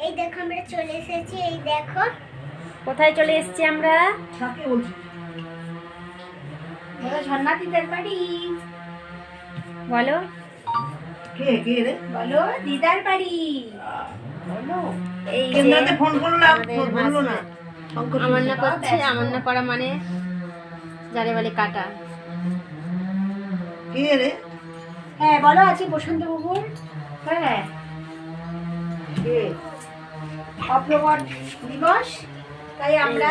এই দেখো আমরা চলে এসেছি। এই দেখো কোথায় চলে এসেছি আমরা? ঝর্ণা দিদার বাড়ি। বলো কে কে রে? বলো দিদার বাড়ি বলো। এই যে কেন্দ্রতে ফোন করলাম, আমাদের বললো মাসি না। আমান্না করছে। আমান্না করা মানে যারে বলে কাটা। কে রে? হ্যাঁ বলো, আজকে বসন্ত বাবুর হ্যাঁ কে? অগ্রগণ দিবস, তাই আমরা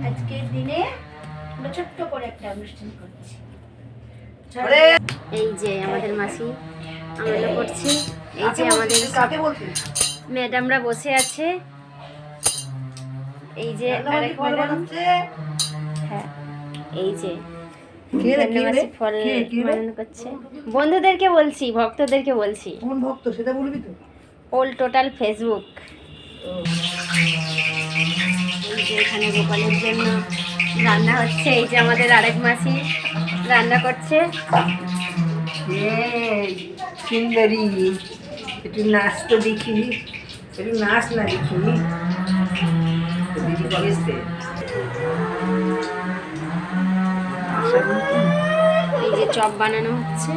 আজকের দিনে ছোট্ট করে একটা অনুষ্ঠান করছি। আরে এই যে আমাদের মাসি আমান্না করছে। এই যে আমাদের কাকে বলছিস? ম্যাডামরা বসে আছে। এই যে আরেক ফল ম্যাডাম। বানাচ্ছে। হ্যাঁ এই যে কে রে? কে রে? ফল কে রে? বানানো করছে। বন্ধুদেরকে বলছি, ভক্তদেরকে বলছি। কোন ভক্ত সেটা বলবি তো? All total Facebook. এই যে এখানে গোপালের জন্য রান্না হচ্ছে। এই যে আমাদের আরেক মাসি রান্না করছে। এই সুন্দরী, একটু নাচ তো দেখি, একটু নাচ না দেখি। দিদি কবে এসছে? এই যে চপ বানানো হচ্ছে।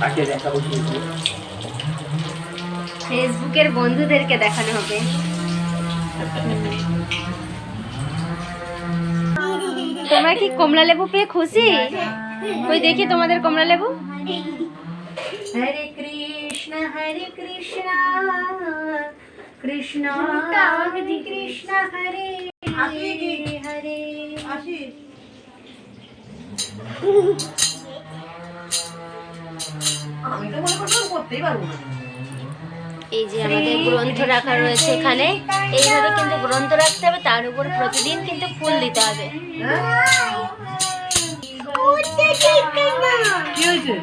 আগে দেখাবো কিন্তু। ফেসবুকের বন্ধুদেরকে দেখানো হবে। তোমরা কি কমলা লেবু পেয়ে খুশি? ওই দেখি তোমাদের কমলা লেবু। হরে কৃষ্ণ কৃষ্ণ কৃষ্ণ হরে হরে। আসিস। আমি তো মনে করতাম করতেই পারবো না। এই যে আমাদের গ্রন্থ রাখা রয়েছে এখানে। এইভাবে কিন্তু গ্রন্থ রাখতে হবে, তার উপর প্রতিদিন কিন্তু ফুল দিতে হবে। হ্যাঁ? কি হয়েছে?